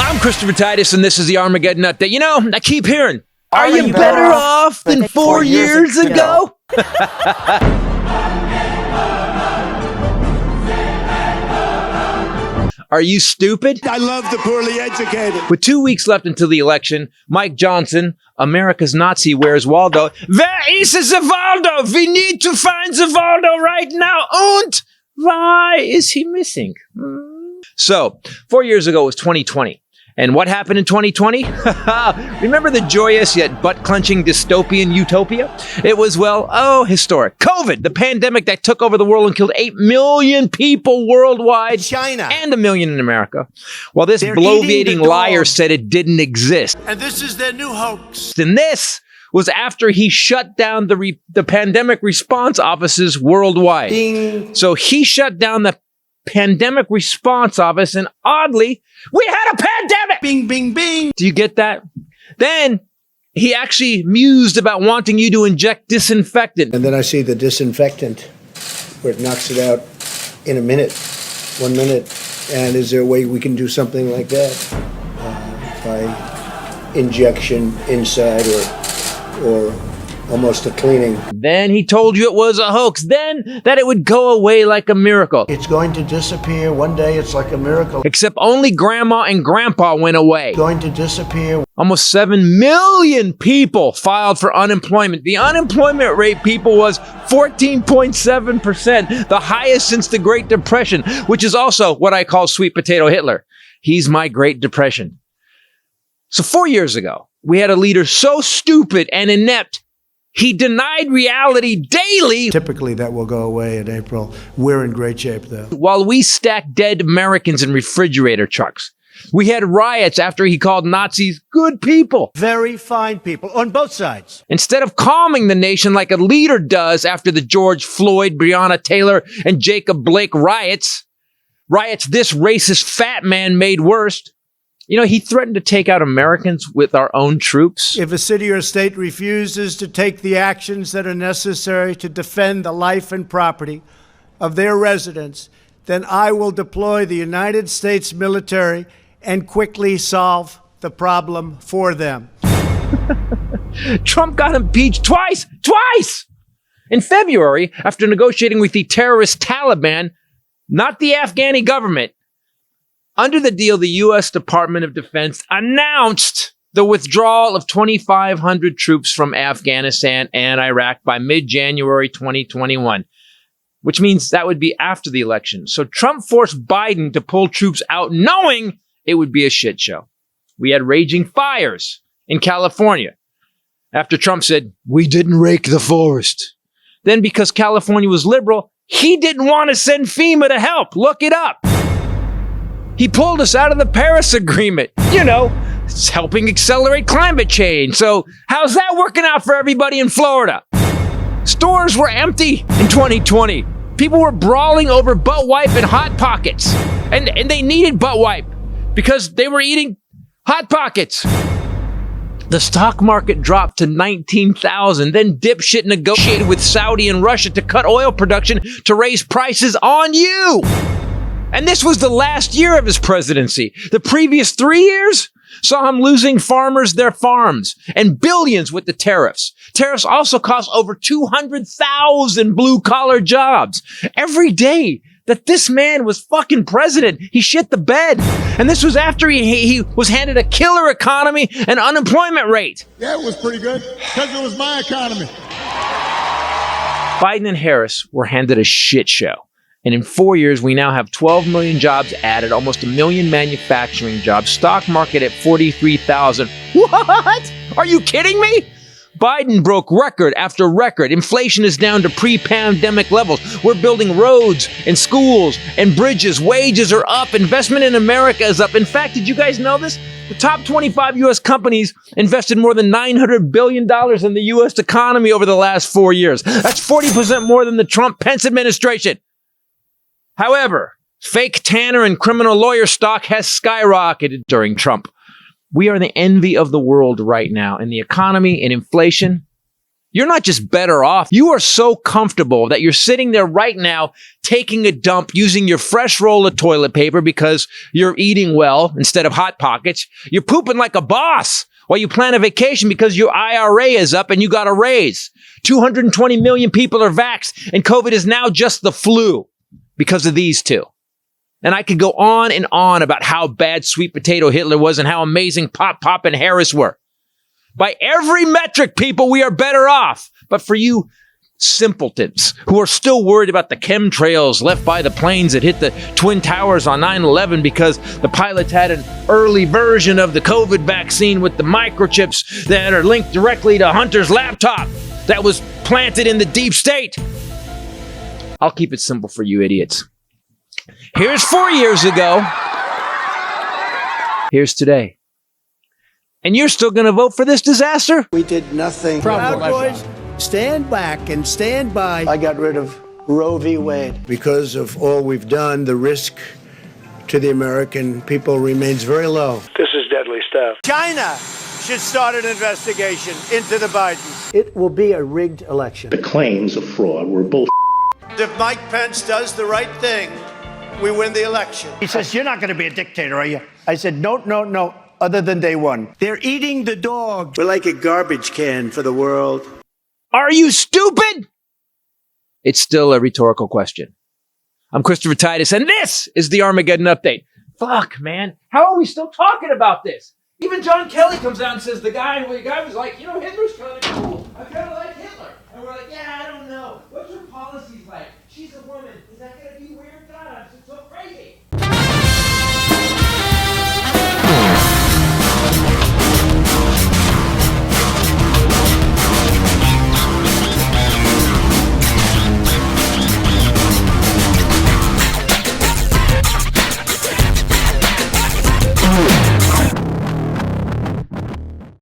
I'm Christopher Titus, and this is the Armageddon Update. You know, I keep hearing, are you better off than 4 years ago? Are you stupid? I love the poorly educated. With 2 weeks left until the election, Mike Johnson, America's Nazi, where's Waldo? Where is Waldo? We need to find Waldo right now. And why is he missing? So, 4 years ago was 2020. And what happened in 2020? Remember the joyous yet butt-clenching dystopian utopia? It was, well, historic. COVID, the pandemic that took over the world and killed 8 million people worldwide. China. And 1 million in America. While this bloviating liar said it didn't exist. And this is their new hoax. And this was after he shut down the pandemic response offices worldwide. Ding. So he shut down the pandemic response office, and oddly, we had a pandemic! Bing, bing, bing. Do you get that? Then he actually mused about wanting you to inject disinfectant. And then I see the disinfectant where it knocks it out in a minute, 1 minute. And is there a way we can do something like that by injection inside or almost a cleaning? Then he told you it was a hoax. Then that it would go away like a miracle. It's going to disappear. One day it's like a miracle. Except only grandma and grandpa went away. It's going to disappear. Almost 7 million people filed for unemployment. The unemployment rate, people, was 14.7%, the highest since the Great Depression, which is also what I call sweet potato Hitler. He's my Great Depression. So 4 years ago, we had a leader so stupid and inept, he denied reality daily. Typically that will go away in April. We're in great shape though. While we stacked dead Americans in refrigerator trucks. We had riots after he called Nazis good people. Very fine people on both sides. Instead of calming the nation like a leader does after the George Floyd, Breonna Taylor, and Jacob Blake riots this racist fat man made worse. You know, he threatened to take out Americans with our own troops. If a city or state refuses to take the actions that are necessary to defend the life and property of their residents, then I will deploy the United States military and quickly solve the problem for them. Trump got impeached twice! In February, after negotiating with the terrorist Taliban, not the Afghani government. Under the deal, the U.S. Department of Defense announced the withdrawal of 2,500 troops from Afghanistan and Iraq by mid-January 2021, which means that would be after the election. So Trump forced Biden to pull troops out, knowing it would be a shit show. We had raging fires in California after Trump said, "We didn't rake the forest." Then, because California was liberal, he didn't want to send FEMA to help. Look it up. He pulled us out of the Paris Agreement. You know, it's helping accelerate climate change. So how's that working out for everybody in Florida? Stores were empty in 2020. People were brawling over butt wipe and Hot Pockets. And they needed butt wipe because they were eating Hot Pockets. The stock market dropped to 19,000. Then dipshit negotiated with Saudi and Russia to cut oil production to raise prices on you. And this was the last year of his presidency. The previous 3 years saw him losing farmers their farms and billions with the tariffs. Tariffs also cost over 200,000 blue-collar jobs. Every day that this man was fucking president, he shit the bed. And this was after he was handed a killer economy and unemployment rate. Yeah, it was pretty good because it was my economy. Biden and Harris were handed a shit show. And in 4 years, we now have 12 million jobs added, almost 1 million manufacturing jobs, stock market at 43,000. What? Are you kidding me? Biden broke record after record. Inflation is down to pre-pandemic levels. We're building roads and schools and bridges. Wages are up. Investment in America is up. In fact, did you guys know this? The top 25 U.S. companies invested more than $900 billion in the U.S. economy over the last 4 years. That's 40% more than the Trump-Pence administration. However, fake Tanner and criminal lawyer stock has skyrocketed during Trump. We are the envy of the world right now, and the economy and inflation, You're not just better off. You are so comfortable that you're sitting there right now taking a dump using your fresh roll of toilet paper because you're eating well instead of Hot Pockets. You're pooping like a boss while you plan a vacation because your IRA is up and you got a raise. 220 million people are vaxxed, and COVID is now just the flu because of these two. And I could go on and on about how bad sweet potato Hitler was and how amazing Pop and Harris were. By every metric, people, we are better off. But for you simpletons who are still worried about the chemtrails left by the planes that hit the Twin Towers on 9/11 because the pilots had an early version of the COVID vaccine with the microchips that are linked directly to Hunter's laptop that was planted in the deep state. I'll keep it simple for you idiots. Here's 4 years ago. Here's today. And you're still going to vote for this disaster? We did nothing. Proud Boys, stand back and stand by. I got rid of Roe v. Wade. Because of all we've done, the risk to the American people remains very low. This is deadly stuff. China should start an investigation into the Bidens. It will be a rigged election. The claims of fraud were bull. If Mike Pence does the right thing, we win the election. He says, "You're not going to be a dictator, are you?" I said, no, other than day one. They're eating the dog. We're like a garbage can for the world. Are you stupid? It's still a rhetorical question. I'm Christopher Titus, and this is the Armageddon Update. Fuck, man. How are we still talking about this? Even John Kelly comes out and says the guy was like, Hitler's kind of cool. I kind of like Hitler. And we're like, yeah, I don't know. What's your policies like?